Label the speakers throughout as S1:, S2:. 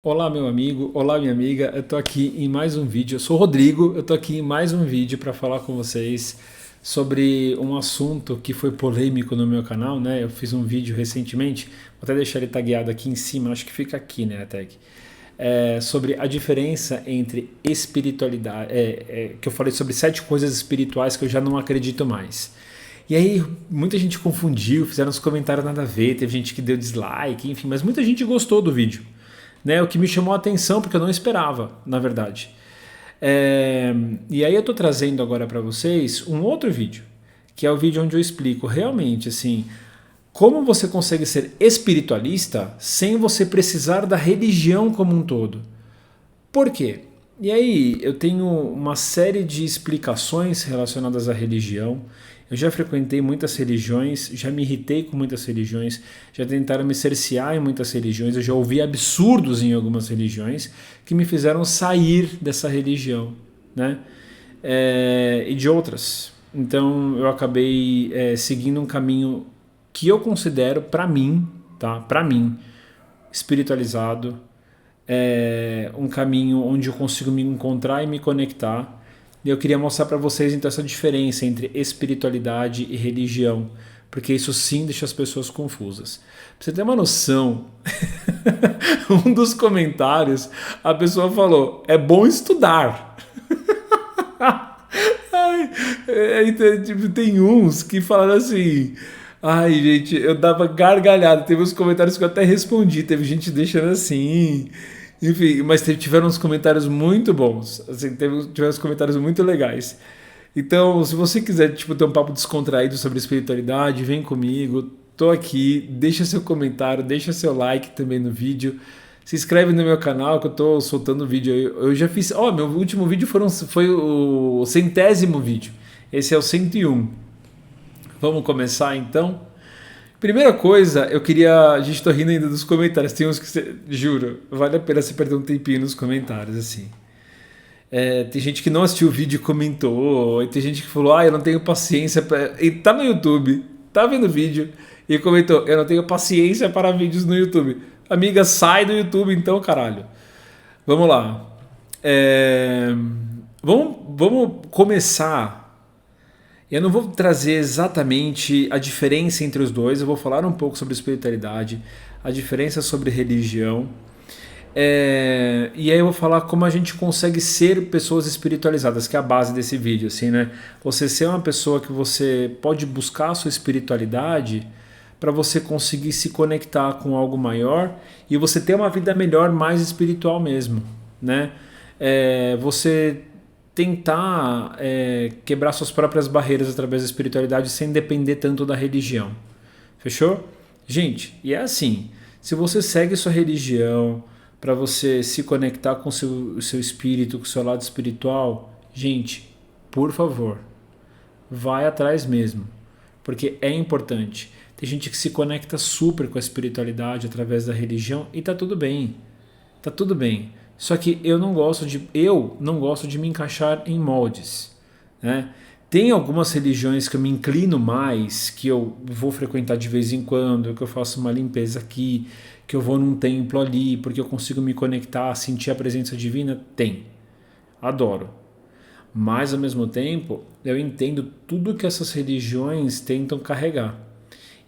S1: Olá, meu amigo, olá, minha amiga. Eu tô aqui em mais um vídeo. Eu sou o Rodrigo, eu tô aqui em mais um vídeo para falar com vocês sobre um assunto que foi polêmico no meu canal, né? Eu fiz um vídeo recentemente, vou até deixar ele tagueado aqui em cima, acho que fica aqui, né, a tag. Sobre a diferença entre espiritualidade, que eu falei sobre 7 coisas espirituais que eu já não acredito mais. E aí, muita gente confundiu, fizeram uns comentários nada a ver, teve gente que deu dislike, enfim, mas muita gente gostou do vídeo, né? O que me chamou a atenção, porque eu não esperava, na verdade. E aí eu tô trazendo agora para vocês um outro vídeo, que é o vídeo onde eu explico realmente assim como você consegue ser espiritualista sem você precisar da religião como um todo. Por quê? E aí, eu tenho uma série de explicações relacionadas à religião. Eu já frequentei muitas religiões, já me irritei com muitas religiões, já tentaram me cercear em muitas religiões, eu já ouvi absurdos em algumas religiões que me fizeram sair dessa religião, né? E de outras. Então eu acabei seguindo um caminho que eu considero, para mim, tá? Para mim, espiritualizado, um caminho onde eu consigo me encontrar e me conectar. E eu queria mostrar para vocês então essa diferença entre espiritualidade e religião, porque isso sim deixa as pessoas confusas. Pra você ter uma noção, um dos comentários a pessoa falou: é bom estudar. Ai, então, tipo, tem uns que falaram assim. Ai, gente, eu dava gargalhada. Teve uns comentários que eu até respondi. Teve gente deixando assim. Enfim, mas tiveram uns comentários muito bons. Assim, tiveram uns comentários muito legais. Então, se você quiser tipo, ter um papo descontraído sobre espiritualidade, vem comigo. Tô aqui. Deixa seu comentário, deixa seu like também no vídeo. Se inscreve no meu canal que eu tô soltando vídeo aí. Eu já fiz. Ó, meu último vídeo foi o 100º vídeo. Esse é o 101. Vamos começar então? Primeira coisa, eu queria. A gente tá rindo ainda dos comentários. Tem uns que você. Juro, vale a pena você perder um tempinho nos comentários, assim. Tem gente que não assistiu o vídeo e comentou. E tem gente que falou, eu não tenho paciência pra. E tá no YouTube, tá vendo o vídeo e comentou, eu não tenho paciência para vídeos no YouTube. Amiga, sai do YouTube então, caralho. Vamos lá. Vamos começar. Eu não vou trazer exatamente a diferença entre os dois, eu vou falar um pouco sobre espiritualidade, a diferença sobre religião. E aí eu vou falar como a gente consegue ser pessoas espiritualizadas, que é a base desse vídeo, assim, né? Você ser uma pessoa que você pode buscar a sua espiritualidade para você conseguir se conectar com algo maior e você ter uma vida melhor, mais espiritual mesmo, né? Você tentar quebrar suas próprias barreiras através da espiritualidade sem depender tanto da religião. Fechou? Gente, e é assim, se você segue sua religião para você se conectar com o seu espírito, com o seu lado espiritual, gente, por favor, vai atrás mesmo, porque é importante. Tem gente que se conecta super com a espiritualidade através da religião e tá tudo bem. Tá tudo bem. Só que eu não gosto de me encaixar em moldes, né? Tem algumas religiões que eu me inclino mais, que eu vou frequentar de vez em quando, que eu faço uma limpeza aqui, que eu vou num templo ali, porque eu consigo me conectar, sentir a presença divina. Tem. Adoro. Mas ao mesmo tempo, eu entendo tudo que essas religiões tentam carregar.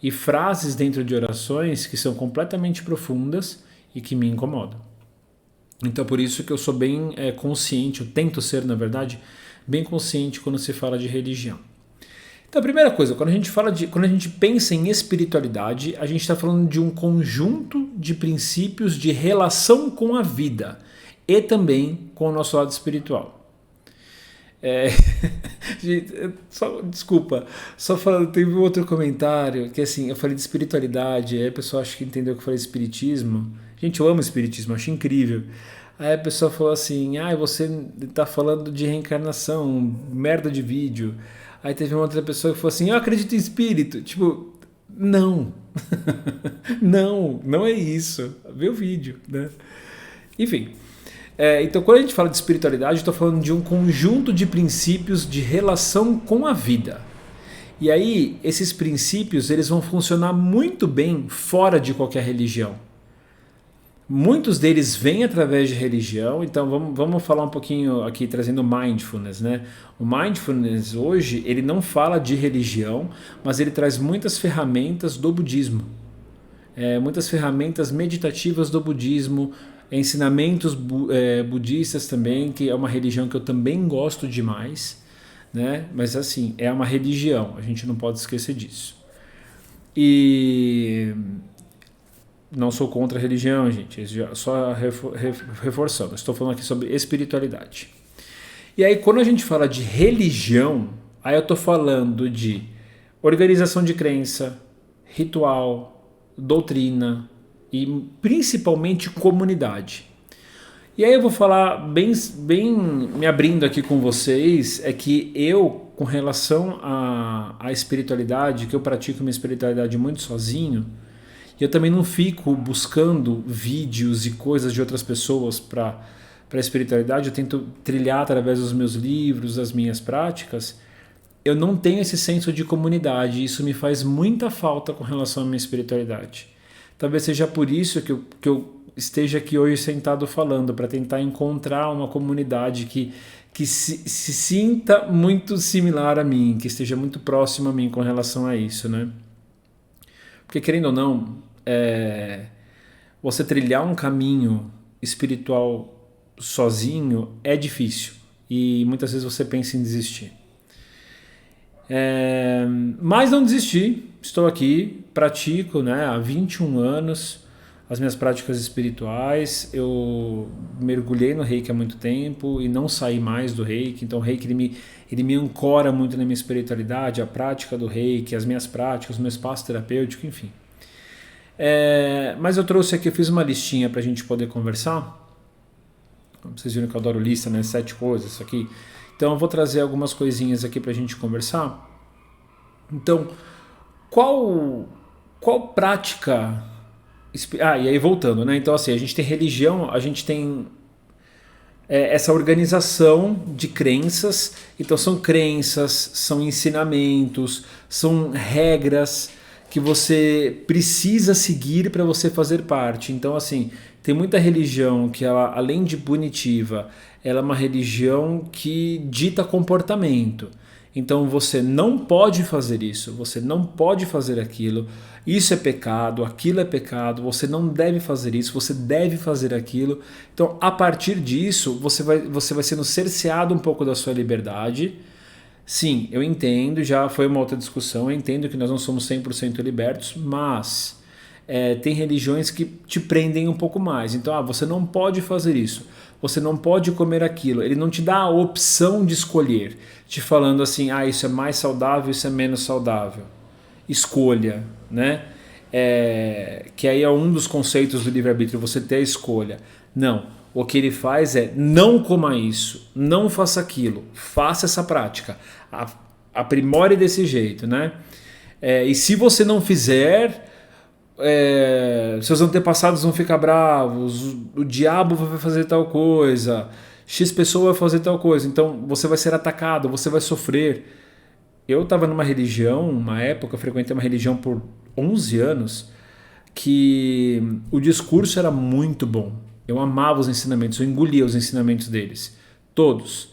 S1: E frases dentro de orações que são completamente profundas e que me incomodam. Então por isso que eu sou bem consciente, eu tento ser, na verdade, bem consciente quando se fala de religião. Então a primeira coisa, quando a gente pensa em espiritualidade, a gente está falando de um conjunto de princípios de relação com a vida e também com o nosso lado espiritual. Gente, desculpa, só falando, teve um outro comentário que assim, eu falei de espiritualidade, aí a pessoa acha que entendeu que eu falei de espiritismo. Gente, eu amo espiritismo, acho incrível. Aí a pessoa falou assim, você tá falando de reencarnação, merda de vídeo. Aí teve uma outra pessoa que falou assim, eu acredito em espírito. Tipo, não. Não é isso. Vê o vídeo, né? Enfim. Então, quando a gente fala de espiritualidade, eu estou falando de um conjunto de princípios de relação com a vida. E aí, esses princípios eles vão funcionar muito bem fora de qualquer religião. Muitos deles vêm através de religião, então vamos falar um pouquinho aqui, trazendo mindfulness, né? O mindfulness hoje, ele não fala de religião, mas ele traz muitas ferramentas do budismo. Muitas ferramentas meditativas do budismo, ensinamentos budistas também, que é uma religião que eu também gosto demais, né? Mas assim, é uma religião, a gente não pode esquecer disso. E não sou contra a religião, gente, só reforçando, estou falando aqui sobre espiritualidade. E aí quando a gente fala de religião, aí eu estou falando de organização de crença, ritual, doutrina e principalmente comunidade. E aí eu vou falar bem me abrindo aqui com vocês, é que eu, com relação à espiritualidade, que eu pratico minha espiritualidade muito sozinho, e eu também não fico buscando vídeos e coisas de outras pessoas para a espiritualidade, eu tento trilhar através dos meus livros, das minhas práticas. Eu não tenho esse senso de comunidade, e isso me faz muita falta com relação à minha espiritualidade. Talvez seja por isso que eu esteja aqui hoje sentado falando, para tentar encontrar uma comunidade que se sinta muito similar a mim, que esteja muito próxima a mim com relação a isso, né? Porque querendo ou não, você trilhar um caminho espiritual sozinho é difícil, e muitas vezes você pensa em desistir. Mas não desisti, estou aqui, pratico, né, há 21 anos as minhas práticas espirituais. Eu mergulhei no Reiki há muito tempo e não saí mais do Reiki, então o Reiki ele me ancora muito na minha espiritualidade, a prática do Reiki, as minhas práticas, o meu espaço terapêutico, enfim. Mas eu trouxe aqui, eu fiz uma listinha para a gente poder conversar. Vocês viram que eu adoro lista, né? 7 coisas, isso aqui. Então eu vou trazer algumas coisinhas aqui para a gente conversar. Então, qual prática... e aí voltando, né? Então assim, a gente tem religião, a gente tem essa organização de crenças. Então são crenças, são ensinamentos, são regras que você precisa seguir para você fazer parte. Então assim, tem muita religião que ela, além de punitiva, ela é uma religião que dita comportamento. Então você não pode fazer isso, você não pode fazer aquilo, isso é pecado, aquilo é pecado, você não deve fazer isso, você deve fazer aquilo. Então a partir disso você vai sendo cerceado um pouco da sua liberdade. Sim, eu entendo, já foi uma outra discussão, eu entendo que nós não somos 100% libertos, mas tem religiões que te prendem um pouco mais. Então você não pode fazer isso, você não pode comer aquilo. Ele não te dá a opção de escolher, te falando assim, isso é mais saudável, isso é menos saudável. Escolha, né? Que aí é um dos conceitos do livre-arbítrio, você ter a escolha. Não, o que ele faz é não coma isso, não faça aquilo, faça essa prática, aprimore desse jeito, né? E se você não fizer... seus antepassados vão ficar bravos, o diabo vai fazer tal coisa, X pessoa vai fazer tal coisa, então você vai ser atacado, você vai sofrer. Eu estava numa religião, uma época, eu frequentei uma religião por 11 anos, que o discurso era muito bom, eu amava os ensinamentos, eu engolia os ensinamentos deles, todos.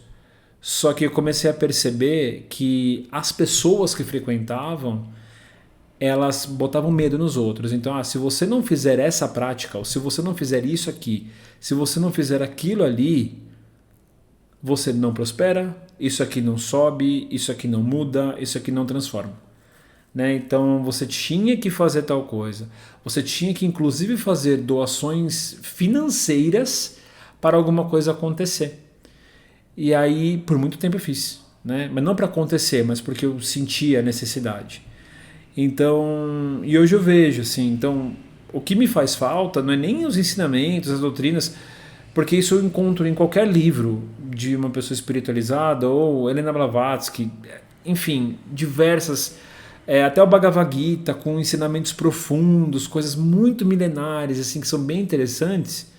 S1: Só que eu comecei a perceber que as pessoas que frequentavam, elas botavam medo nos outros. Então, se você não fizer essa prática, ou se você não fizer isso aqui, se você não fizer aquilo ali, você não prospera, isso aqui não sobe, isso aqui não muda, isso aqui não transforma. Né? Então, você tinha que fazer tal coisa. Você tinha que, inclusive, fazer doações financeiras para alguma coisa acontecer. E aí, por muito tempo eu fiz. Né? Mas não para acontecer, mas porque eu sentia a necessidade. Então, e hoje eu vejo assim, então o que me faz falta não é nem os ensinamentos, as doutrinas, porque isso eu encontro em qualquer livro de uma pessoa espiritualizada, ou Helena Blavatsky, enfim, diversas, até o Bhagavad Gita, com ensinamentos profundos, coisas muito milenares, assim, que são bem interessantes,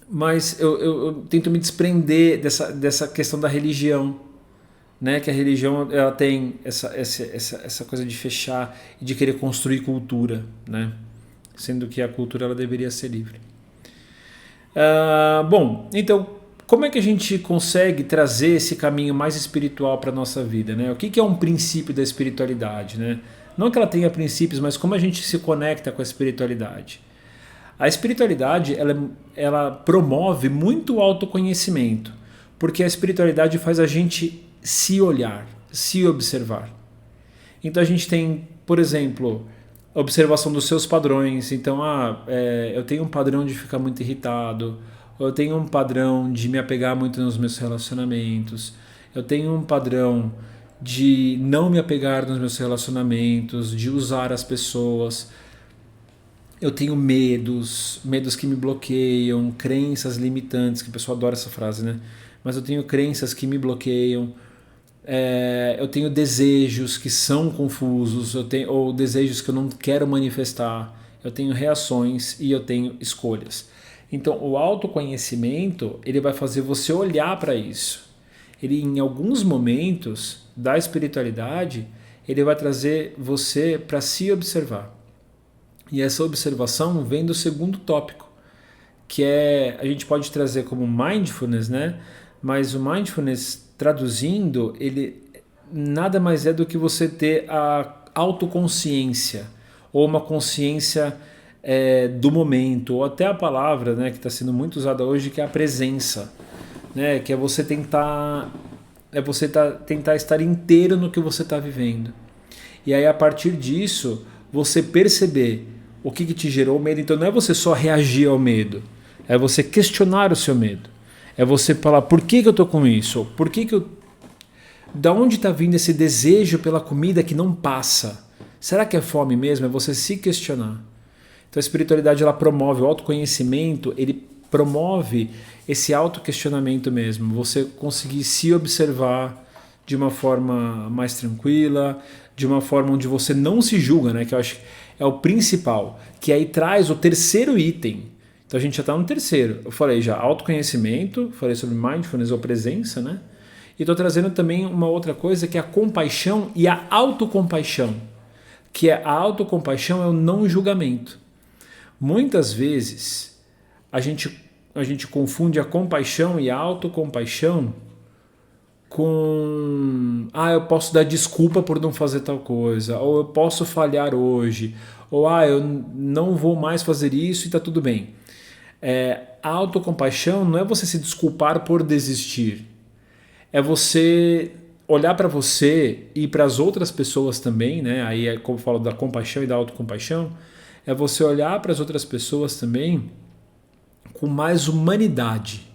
S1: mas eu tento me desprender dessa questão da religião. Né, que a religião ela tem essa coisa de fechar e de querer construir cultura, né? sendo que a cultura ela deveria ser livre. Bom, então, como é que a gente consegue trazer esse caminho mais espiritual para a nossa vida, né? O que é um princípio da espiritualidade, né? Não que ela tenha princípios, mas como a gente se conecta com a espiritualidade. A espiritualidade ela promove muito autoconhecimento, porque a espiritualidade faz a gente se olhar, se observar. Então a gente tem, por exemplo, observação dos seus padrões. Então, eu tenho um padrão de ficar muito irritado, eu tenho um padrão de me apegar muito nos meus relacionamentos, eu tenho um padrão de não me apegar nos meus relacionamentos, de usar as pessoas. Eu tenho medos que me bloqueiam, crenças limitantes, que o pessoal adora essa frase, né? Mas eu tenho crenças que me bloqueiam. Eu tenho desejos que são confusos, ou desejos que eu não quero manifestar. Eu tenho reações e eu tenho escolhas. Então, o autoconhecimento ele vai fazer você olhar para isso. Ele, em alguns momentos da espiritualidade, ele vai trazer você para se observar. E essa observação vem do segundo tópico, que a gente pode trazer como mindfulness, né? Mas o mindfulness, traduzindo, ele nada mais é do que você ter a autoconsciência, ou uma consciência do momento, ou até a palavra, né, que está sendo muito usada hoje, que é a presença, né? Que é você tentar tentar estar inteiro no que você está vivendo. E aí, a partir disso, você perceber o que te gerou medo. Então não é você só reagir ao medo, é você questionar o seu medo. É você falar, por que eu estou com isso? Da onde está vindo esse desejo pela comida que não passa? Será que é fome mesmo? É você se questionar. Então a espiritualidade ela promove o autoconhecimento, ele promove esse autoquestionamento mesmo. Você conseguir se observar de uma forma mais tranquila, de uma forma onde você não se julga, né? Que eu acho que é o principal, que aí traz o terceiro item. Então a gente já está no terceiro. Eu falei já autoconhecimento, falei sobre mindfulness ou presença, né? E estou trazendo também uma outra coisa que é a compaixão e a autocompaixão. Que é a autocompaixão é o não julgamento. Muitas vezes a gente confunde a compaixão e a autocompaixão com eu posso dar desculpa por não fazer tal coisa, ou eu posso falhar hoje, ou eu não vou mais fazer isso e está tudo bem. A autocompaixão não é você se desculpar por desistir, é você olhar para você e para as outras pessoas também, né? Aí é como eu falo da compaixão e da autocompaixão, é você olhar para as outras pessoas também com mais humanidade,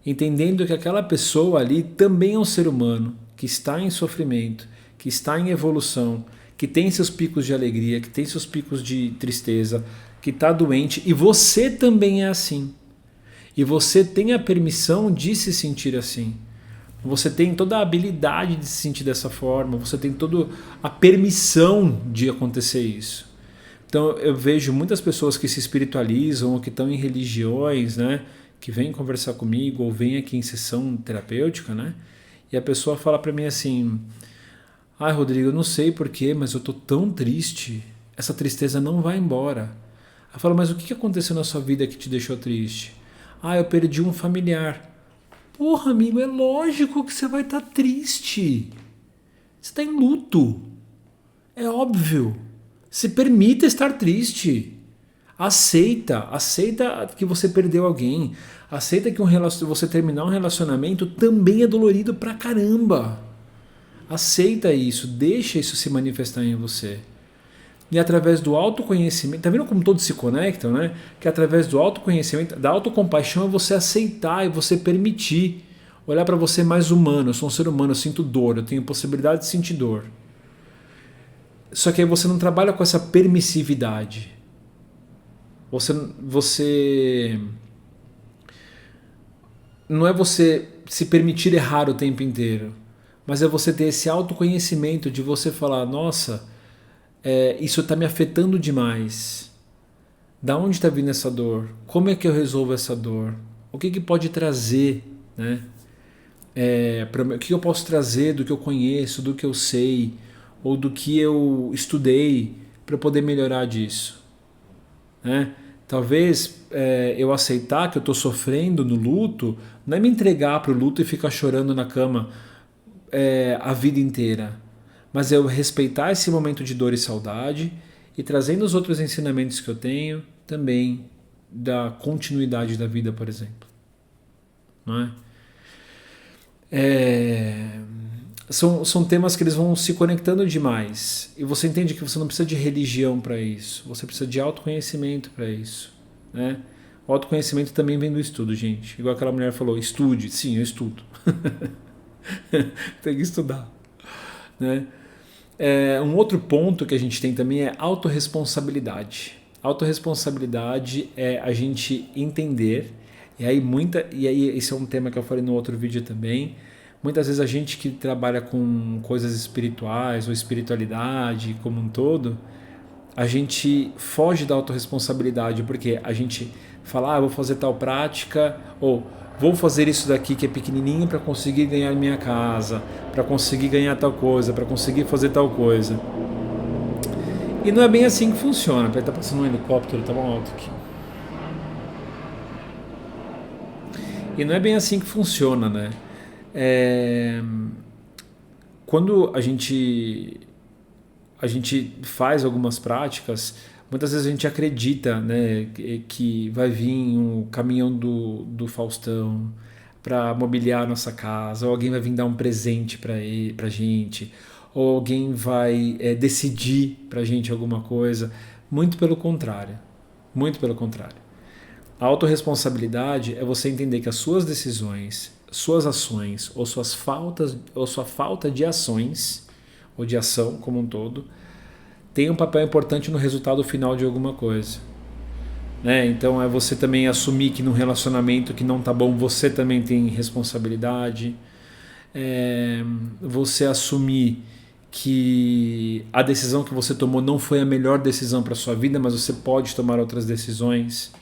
S1: entendendo que aquela pessoa ali também é um ser humano, que está em sofrimento, que está em evolução, que tem seus picos de alegria, que tem seus picos de tristeza, que está doente, e você também é assim. E você tem a permissão de se sentir assim. Você tem toda a habilidade de se sentir dessa forma, você tem toda a permissão de acontecer isso. Então eu vejo muitas pessoas que se espiritualizam ou que estão em religiões, né, que vêm conversar comigo ou vêm aqui em sessão terapêutica, né, e a pessoa fala para mim assim, Rodrigo, eu não sei porquê, mas eu tô tão triste, essa tristeza não vai embora. Eu falo, mas o que aconteceu na sua vida que te deixou triste? Eu perdi um familiar. Porra, amigo, é lógico que você vai estar triste. Você está em luto. É óbvio. Se permita estar triste. Aceita que você perdeu alguém. Aceita que você terminar um relacionamento também é dolorido pra caramba. Aceita isso, deixa isso se manifestar em você. E através do autoconhecimento, tá vendo como todos se conectam, né? Que através do autoconhecimento, da autocompaixão é você aceitar e você permitir olhar para você mais humano. Eu sou um ser humano, eu sinto dor, eu tenho possibilidade de sentir dor. Só que aí você não trabalha com essa permissividade. Você não é você se permitir errar o tempo inteiro, mas é você ter esse autoconhecimento de você falar, nossa, isso está me afetando demais. Da onde está vindo essa dor? Como é que eu resolvo essa dor? O que pode trazer, né? O que eu posso trazer do que eu conheço, do que eu sei, ou do que eu estudei para poder melhorar disso? né? Talvez eu aceitar que eu estou sofrendo no luto não é me entregar para o luto e ficar chorando na cama a vida inteira, mas eu respeitar esse momento de dor e saudade e trazendo os outros ensinamentos que eu tenho também da continuidade da vida, por exemplo. Não é? São temas que eles vão se conectando demais e você entende que você não precisa de religião para isso, você precisa de autoconhecimento para isso, né? O autoconhecimento também vem do estudo, gente. Igual aquela mulher falou, estude. Sim, eu estudo. Tem que estudar, né? Um outro ponto que a gente tem também é autorresponsabilidade. Autorresponsabilidade é a gente entender, e aí esse é um tema que eu falei no outro vídeo também. Muitas vezes a gente que trabalha com coisas espirituais ou espiritualidade como um todo, a gente foge da autorresponsabilidade, porque a gente fala, vou fazer tal prática, ou vou fazer isso daqui que é pequenininho para conseguir ganhar minha casa, para conseguir ganhar tal coisa, para conseguir fazer tal coisa. E não é bem assim que funciona. Tá passando um helicóptero, tá bom alto aqui. E não é bem assim que funciona, né? Quando a gente faz algumas práticas, muitas vezes a gente acredita, né, que vai vir um caminhão do Faustão para mobiliar a nossa casa, ou alguém vai vir dar um presente para gente, ou alguém vai decidir para gente alguma coisa. Muito pelo contrário. Muito pelo contrário. A autorresponsabilidade é você entender que as suas decisões, suas ações ou sua falta de ações ou de ação como um todo tem um papel importante no resultado final de alguma coisa, né? Então é você também assumir que num relacionamento que não tá bom você também tem responsabilidade, você assumir que a decisão que você tomou não foi a melhor decisão para sua vida, mas você pode tomar outras decisões,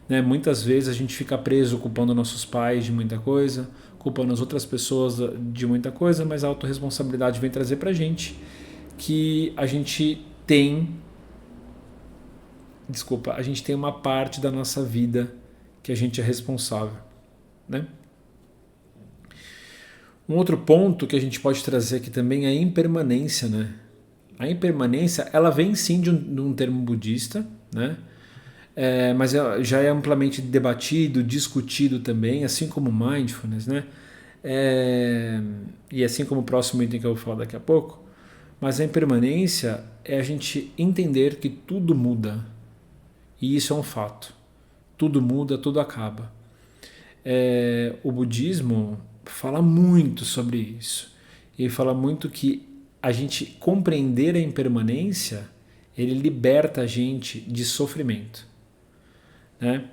S1: né? Muitas vezes a gente fica preso culpando nossos pais de muita coisa, culpando as outras pessoas de muita coisa, mas a autorresponsabilidade vem trazer pra gente que a gente tem uma parte da nossa vida que a gente é responsável, né? Um outro ponto que a gente pode trazer aqui também é a impermanência, né? A impermanência, ela vem sim de um termo budista, né? Mas já é amplamente debatido, discutido também, assim como mindfulness, né? E assim como o próximo item que eu vou falar daqui a pouco. Mas a impermanência é a gente entender que tudo muda. E isso é um fato. Tudo muda, tudo acaba. O budismo fala muito sobre isso. Ele fala muito que a gente compreender a impermanência, ele liberta a gente de sofrimento, né?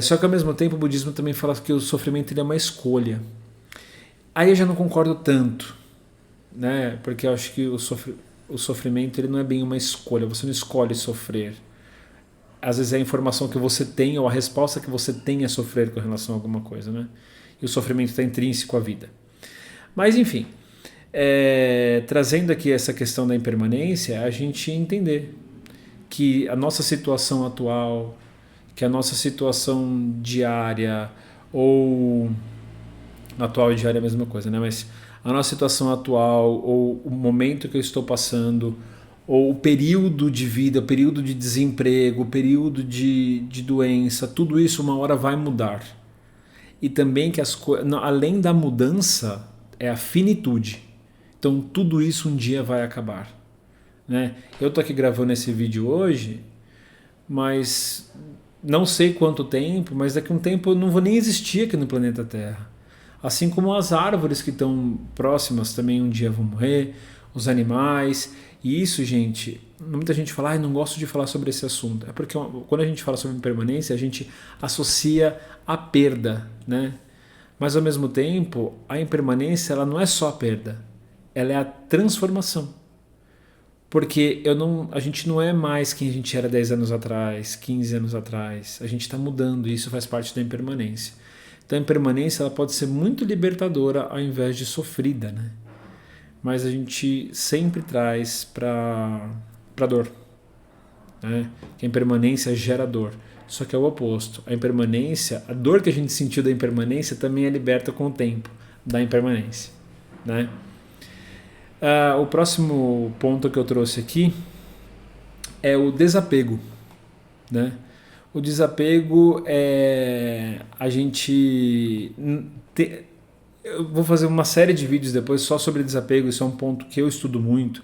S1: Só que ao mesmo tempo o budismo também fala que o sofrimento ele é uma escolha. Aí eu já não concordo tanto, né? Porque eu acho que o sofrimento ele não é bem uma escolha, você não escolhe sofrer. Às vezes é a informação que você tem ou a resposta que você tem a sofrer com relação a alguma coisa, né? E o sofrimento está intrínseco à vida. Mas enfim, trazendo aqui essa questão da impermanência, a gente entender que a nossa situação atual, que a nossa situação diária, ou atual e diária é a mesma coisa, né? Mas a nossa situação atual, ou o momento que eu estou passando, ou o período de vida, o período de desemprego, o período de doença, tudo isso uma hora vai mudar. E também que além da mudança, é a finitude. Então tudo isso um dia vai acabar, né? Eu tô aqui gravando esse vídeo hoje, mas não sei quanto tempo, mas daqui a um tempo eu não vou nem existir aqui no planeta Terra. Assim como as árvores que estão próximas também um dia vão morrer, os animais. E isso, gente, muita gente fala, não gosto de falar sobre esse assunto. É porque quando a gente fala sobre impermanência, a gente associa a perda, né? Mas ao mesmo tempo, a impermanência ela não é só a perda, ela é a transformação. Porque a gente não é mais quem a gente era 10 anos atrás, 15 anos atrás. A gente está mudando e isso faz parte da impermanência. Então a impermanência ela pode ser muito libertadora ao invés de sofrida, né? Mas a gente sempre traz para dor. né? Que a impermanência gera dor. Só que é o oposto. A impermanência, a dor que a gente sentiu da impermanência também é liberta com o tempo da impermanência, né? O próximo ponto que eu trouxe aqui é o desapego, né? O desapego é a gente eu vou fazer uma série de vídeos depois só sobre desapego. Isso é um ponto que eu estudo muito,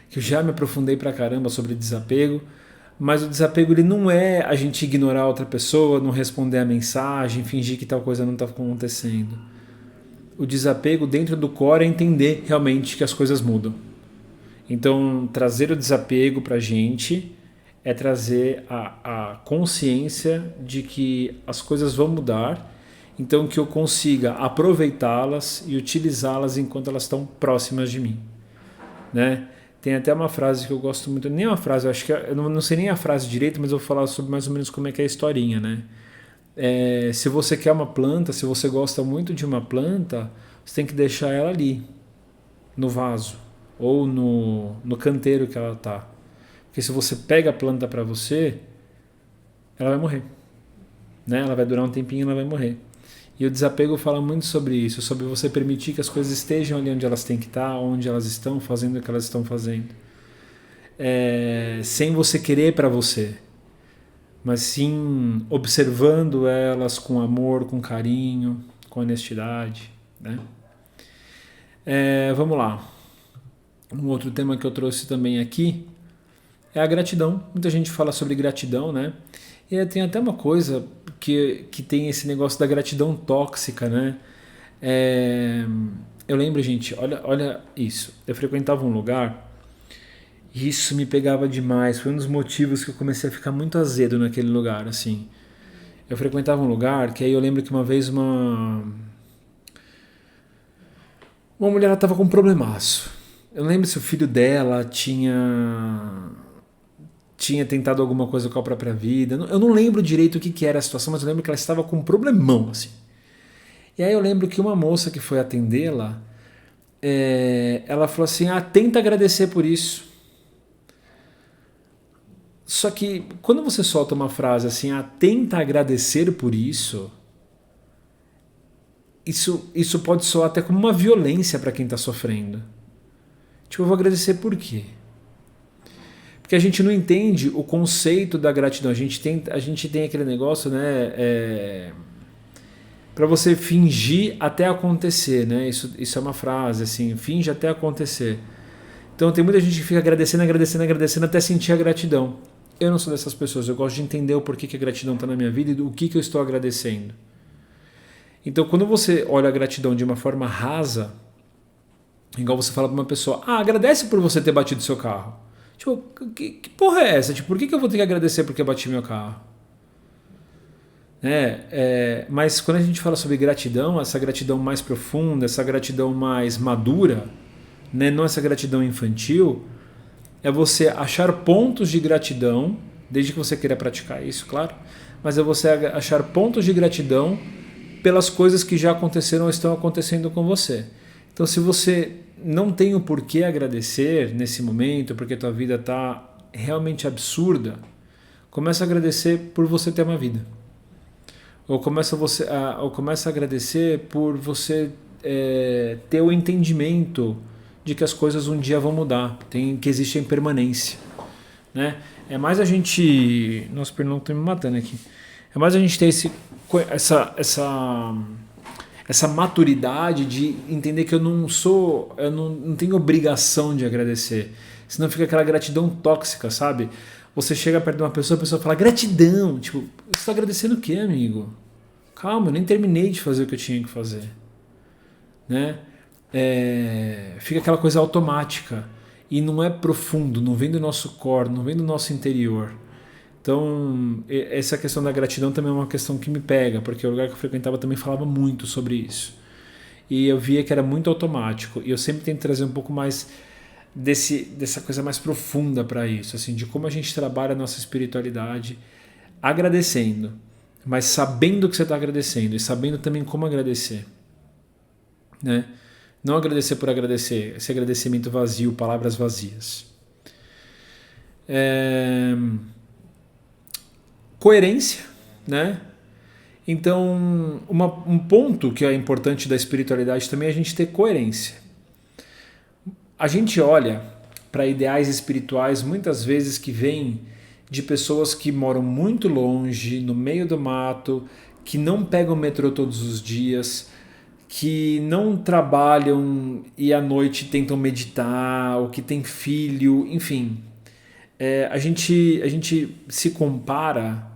S1: que eu já me aprofundei pra caramba sobre desapego. Mas o desapego ele não é a gente ignorar outra pessoa, não responder a mensagem, fingir que tal coisa não está acontecendo. O desapego dentro do core é entender realmente que as coisas mudam. Então, trazer o desapego para a gente é trazer a consciência de que as coisas vão mudar, então que eu consiga aproveitá-las e utilizá-las enquanto elas estão próximas de mim, né? Tem até uma frase que eu gosto muito, nem uma frase, eu acho que eu não sei nem a frase direito, mas eu vou falar sobre mais ou menos como é que é a historinha, né? Se você quer uma planta, se você gosta muito de uma planta, você tem que deixar ela ali, no vaso, ou no canteiro que ela tá. Porque se você pega a planta para você, ela vai morrer, né? Ela vai durar um tempinho e ela vai morrer. E o desapego fala muito sobre isso, sobre você permitir que as coisas estejam ali onde elas têm que estar, onde elas estão, fazendo o que elas estão fazendo. Sem você querer para você, mas sim observando elas com amor, com carinho, com honestidade, né? Vamos lá. Um outro tema que eu trouxe também aqui é a gratidão. Muita gente fala sobre gratidão, né? E tem até uma coisa que tem esse negócio da gratidão tóxica, né? Eu lembro, gente, olha isso. Eu frequentava um lugar e isso me pegava demais. Foi um dos motivos que eu comecei a ficar muito azedo naquele lugar, assim. Eu frequentava um lugar que aí eu lembro que uma vez uma mulher estava com um problemaço. Eu não lembro se o filho dela tinha tentado alguma coisa com a própria vida. Eu não lembro direito o que era a situação, mas eu lembro que ela estava com um problemão, assim. E aí eu lembro que uma moça que foi atendê-la, ela falou assim, tenta agradecer por isso. Só que quando você solta uma frase assim, tenta agradecer por isso, isso pode soar até como uma violência para quem está sofrendo. Tipo, eu vou agradecer por quê? Porque a gente não entende o conceito da gratidão. A gente tem aquele negócio, né? Para você fingir até acontecer, né? Isso é uma frase, assim, finge até acontecer. Então tem muita gente que fica agradecendo até sentir a gratidão. Eu não sou dessas pessoas. Eu gosto de entender o porquê que a gratidão está na minha vida e o que eu estou agradecendo. Então quando você olha a gratidão de uma forma rasa, igual você fala para uma pessoa, agradece por você ter batido seu carro. Tipo, que porra é essa? Tipo, por que eu vou ter que agradecer porque eu bati meu carro? Mas quando a gente fala sobre gratidão, essa gratidão mais profunda, essa gratidão mais madura, né, não essa gratidão infantil, é você achar pontos de gratidão, desde que você queira praticar isso, claro, mas é você achar pontos de gratidão pelas coisas que já aconteceram ou estão acontecendo com você. Então, se você não tem o porquê agradecer nesse momento, porque tua vida está realmente absurda, começa a agradecer por você ter uma vida. Ou começa a agradecer por você ter o entendimento de que as coisas um dia vão mudar, que existe a impermanência, né? É mais a gente... Nossa, o pernão está me matando aqui. É mais a gente ter essa maturidade de entender que eu não tenho obrigação de agradecer. Senão fica aquela gratidão tóxica, sabe? Você chega perto de uma pessoa, a pessoa fala gratidão. Tipo, você está agradecendo o quê, amigo? Calma, eu nem terminei de fazer o que eu tinha que fazer. Né? Fica aquela coisa automática. E não é profundo, não vem do nosso core, não vem do nosso interior. Então, essa questão da gratidão também é uma questão que me pega, porque o lugar que eu frequentava também falava muito sobre isso. E eu via que era muito automático. E eu sempre tento trazer um pouco mais dessa coisa mais profunda para isso, assim, de como a gente trabalha a nossa espiritualidade agradecendo, mas sabendo que você está agradecendo e sabendo também como agradecer. Né? Não agradecer por agradecer, esse agradecimento vazio, palavras vazias. É, coerência, né? Então, um ponto que é importante da espiritualidade também é a gente ter coerência. A gente olha para ideais espirituais muitas vezes que vêm de pessoas que moram muito longe, no meio do mato, que não pegam metrô todos os dias, que não trabalham e à noite tentam meditar, ou que tem filho, enfim. A gente se compara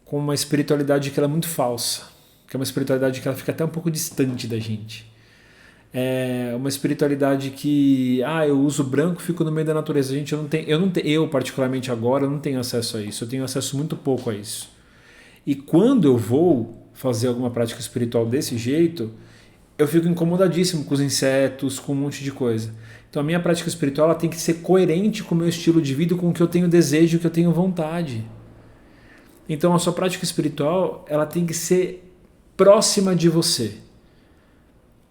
S1: com uma espiritualidade que ela é muito falsa, que é uma espiritualidade que ela fica até um pouco distante da gente. É uma espiritualidade que, eu uso branco, fico no meio da natureza. Gente, eu particularmente agora não tenho acesso a isso. Eu tenho acesso muito pouco a isso. E quando eu vou fazer alguma prática espiritual desse jeito, eu fico incomodadíssimo com os insetos, com um monte de coisa. Então a minha prática espiritual ela tem que ser coerente com o meu estilo de vida, com o que eu tenho desejo, o que eu tenho vontade. Então a sua prática espiritual ela tem que ser próxima de você.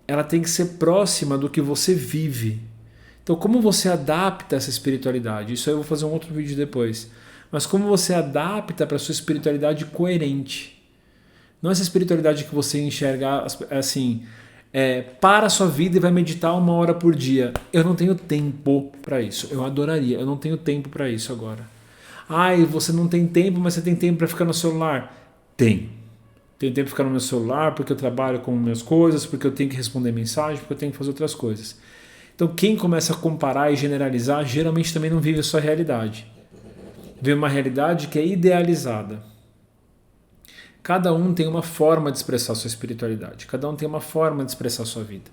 S1: Ela tem que ser próxima do que você vive. Então como você adapta essa espiritualidade? Isso aí eu vou fazer um outro vídeo depois. Mas como você adapta para a sua espiritualidade coerente? Não essa espiritualidade que você enxerga assim, para a sua vida e vai meditar 1 hora por dia. Eu não tenho tempo para isso. Eu adoraria, eu não tenho tempo para isso agora. Você não tem tempo, mas você tem tempo para ficar no celular? Tenho tempo para ficar no meu celular porque eu trabalho com minhas coisas, porque eu tenho que responder mensagem, porque eu tenho que fazer outras coisas. Então quem começa a comparar e generalizar geralmente também não vive a sua realidade. Vive uma realidade que é idealizada. Cada um tem uma forma de expressar sua espiritualidade, cada um tem uma forma de expressar sua vida.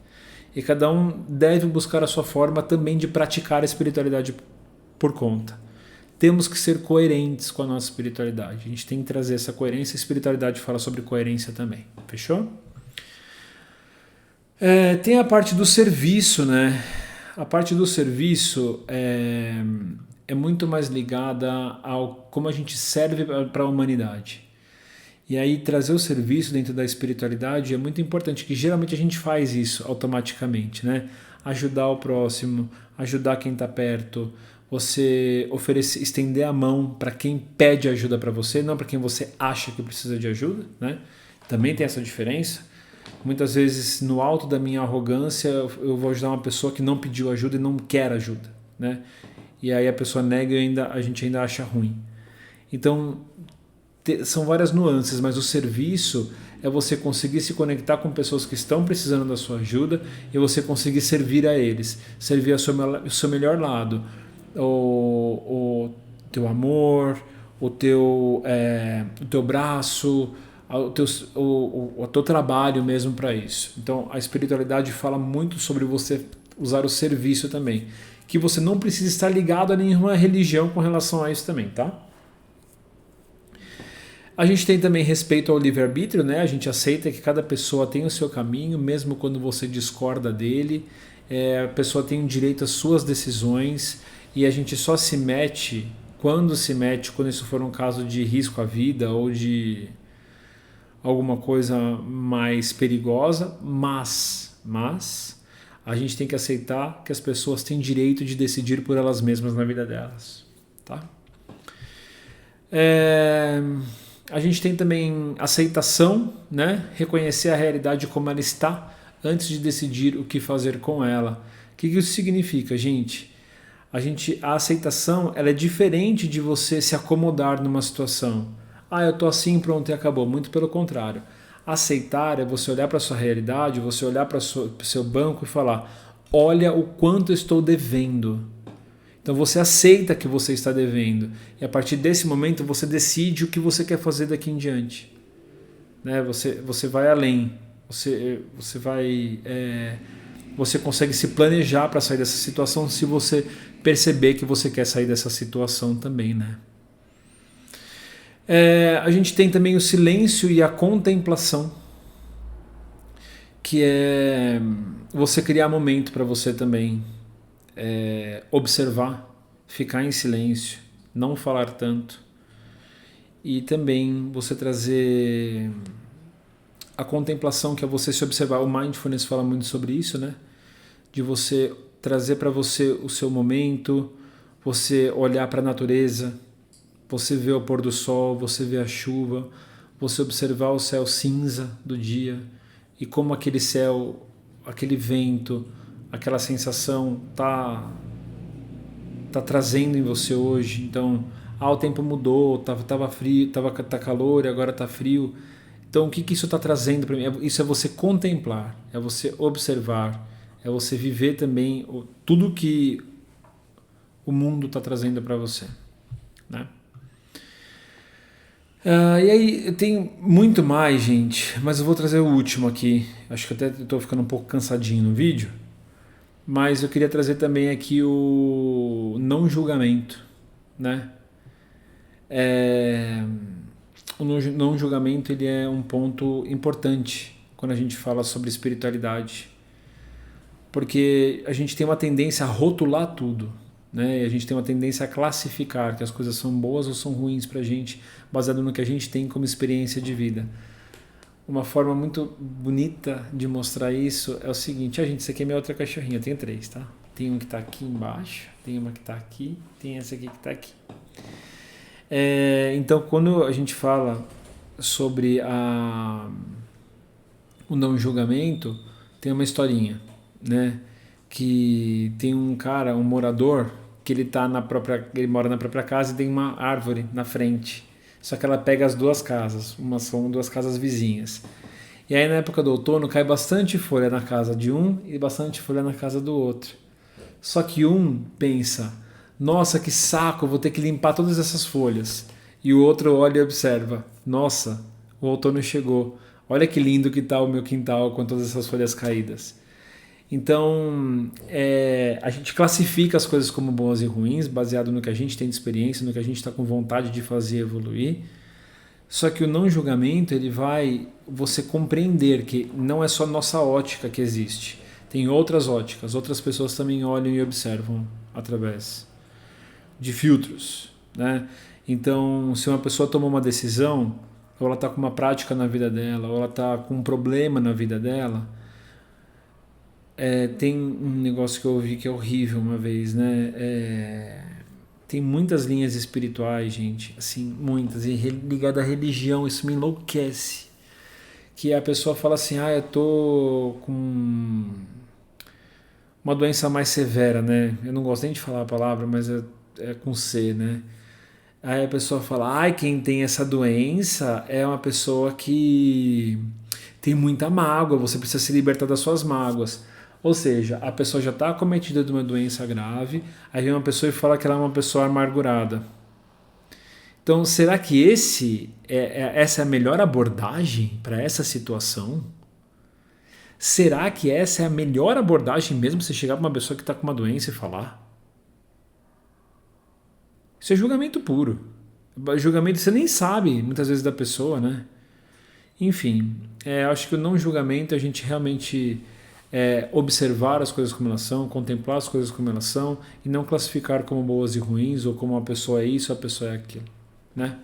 S1: E cada um deve buscar a sua forma também de praticar a espiritualidade por conta. Temos que ser coerentes com a nossa espiritualidade. A gente tem que trazer essa coerência. A espiritualidade fala sobre coerência também. Fechou? Tem a parte do serviço, né? A parte do serviço é muito mais ligada ao como a gente serve para a humanidade. E aí trazer o serviço dentro da espiritualidade é muito importante, que geralmente a gente faz isso automaticamente, né? Ajudar o próximo, ajudar quem está perto, você estender a mão para quem pede ajuda para você, não para quem você acha que precisa de ajuda, né? Também tem essa diferença. Muitas vezes, no alto da minha arrogância, eu vou ajudar uma pessoa que não pediu ajuda e não quer ajuda, né? E aí a pessoa nega e a gente ainda acha ruim. Então, são várias nuances, mas o serviço é você conseguir se conectar com pessoas que estão precisando da sua ajuda e você conseguir servir a eles, servir o seu melhor lado, o teu amor, o teu braço, o teu trabalho mesmo para isso. Então a espiritualidade fala muito sobre você usar o serviço também, que você não precisa estar ligado a nenhuma religião com relação a isso também, tá? A gente tem também respeito ao livre-arbítrio, né? A gente aceita que cada pessoa tem o seu caminho, mesmo quando você discorda dele. A pessoa tem o direito às suas decisões e a gente só se mete quando isso for um caso de risco à vida ou de alguma coisa mais perigosa, mas a gente tem que aceitar que as pessoas têm direito de decidir por elas mesmas na vida delas, tá? A gente tem também aceitação, né? Reconhecer a realidade como ela está antes de decidir o que fazer com ela. O que isso significa, gente? A aceitação ela é diferente de você se acomodar numa situação. Eu tô assim, pronto e acabou. Muito pelo contrário. Aceitar é você olhar para a sua realidade, você olhar para o seu banco e falar: olha o quanto eu estou devendo. Então você aceita que você está devendo e a partir desse momento você decide o que você quer fazer daqui em diante, né? Você vai além, você consegue se planejar para sair dessa situação se você perceber que você quer sair dessa situação também, né? A gente tem também o silêncio e a contemplação, que é você criar momento para você também observar, ficar em silêncio, não falar tanto e também você trazer a contemplação, que é você se observar. O Mindfulness fala muito sobre isso, né? De você trazer para você o seu momento, você olhar para a natureza, você ver o pôr do sol, você ver a chuva, você observar o céu cinza do dia e como aquele céu, aquele vento, aquela sensação tá trazendo em você hoje. Então, o tempo mudou, tava frio, tá calor e agora tá frio. Então, o que isso está trazendo para mim? Isso é você contemplar, é você observar, é você viver também tudo que o mundo está trazendo para você, né? E aí tem muito mais, gente, mas eu vou trazer o último aqui. Acho que até estou ficando um pouco cansadinho no vídeo, mas eu queria trazer também aqui o não julgamento, né? O não julgamento, ele é um ponto importante quando a gente fala sobre espiritualidade, porque a gente tem uma tendência a rotular tudo, né? E a gente tem uma tendência a classificar que as coisas são boas ou são ruins para a gente, baseado no que a gente tem como experiência de vida. Uma forma muito bonita de mostrar isso é o seguinte: gente, isso aqui é minha outra cachorrinha, eu tenho 3, tá? Tem um que está aqui embaixo, tem uma que está aqui, tem essa aqui que está aqui. Então, quando a gente fala sobre o não julgamento, tem uma historinha, né? Que tem um cara, um morador, que ele mora na própria casa e tem uma árvore na frente. Só que ela pega as duas casas, são duas casas vizinhas. E aí na época do outono cai bastante folha na casa de um e bastante folha na casa do outro. Só que um pensa: nossa, que saco, vou ter que limpar todas essas folhas. E o outro olha e observa: nossa, o outono chegou. Olha que lindo que está o meu quintal com todas essas folhas caídas. Então, a gente classifica as coisas como boas e ruins, baseado no que a gente tem de experiência, no que a gente está com vontade de fazer evoluir. Só que o não julgamento, ele vai você compreender que não é só nossa ótica que existe. Tem outras óticas, outras pessoas também olham e observam através de filtros, né? Então, se uma pessoa tomou uma decisão, ou ela está com uma prática na vida dela, ou ela está com um problema na vida dela, tem um negócio que eu ouvi que é horrível uma vez, né? Tem muitas linhas espirituais, gente, assim, muitas, e ligada à religião, isso me enlouquece. Que a pessoa fala assim: eu tô com uma doença mais severa, né? Eu não gosto nem de falar a palavra, mas é com C, né? Aí a pessoa fala: quem tem essa doença é uma pessoa que tem muita mágoa, você precisa se libertar das suas mágoas. Ou seja, a pessoa já está acometida de uma doença grave, aí vem uma pessoa e fala que ela é uma pessoa amargurada. Então, será que essa é a melhor abordagem para essa situação? Será que essa é a melhor abordagem mesmo, você chegar para uma pessoa que está com uma doença e falar? Isso é julgamento puro. Julgamento você nem sabe, muitas vezes, da pessoa, né? Enfim, acho que o não julgamento, a gente realmente observar as coisas como elas são, contemplar as coisas como elas são e não classificar como boas e ruins ou como uma pessoa é isso, a pessoa é aquilo, né?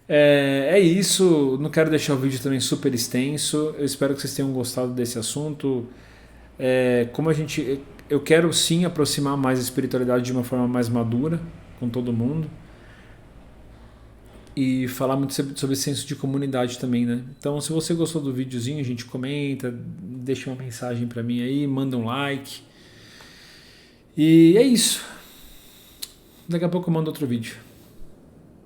S1: É isso, não quero deixar o vídeo também super extenso, eu espero que vocês tenham gostado desse assunto. Eu quero sim aproximar mais a espiritualidade de uma forma mais madura com todo mundo e falar muito sobre senso de comunidade também, né? Então, se você gostou do videozinho, a gente comenta, deixa uma mensagem para mim aí, manda um like. E é isso. Daqui a pouco eu mando outro vídeo.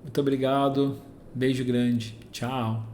S1: Muito obrigado, beijo grande, tchau.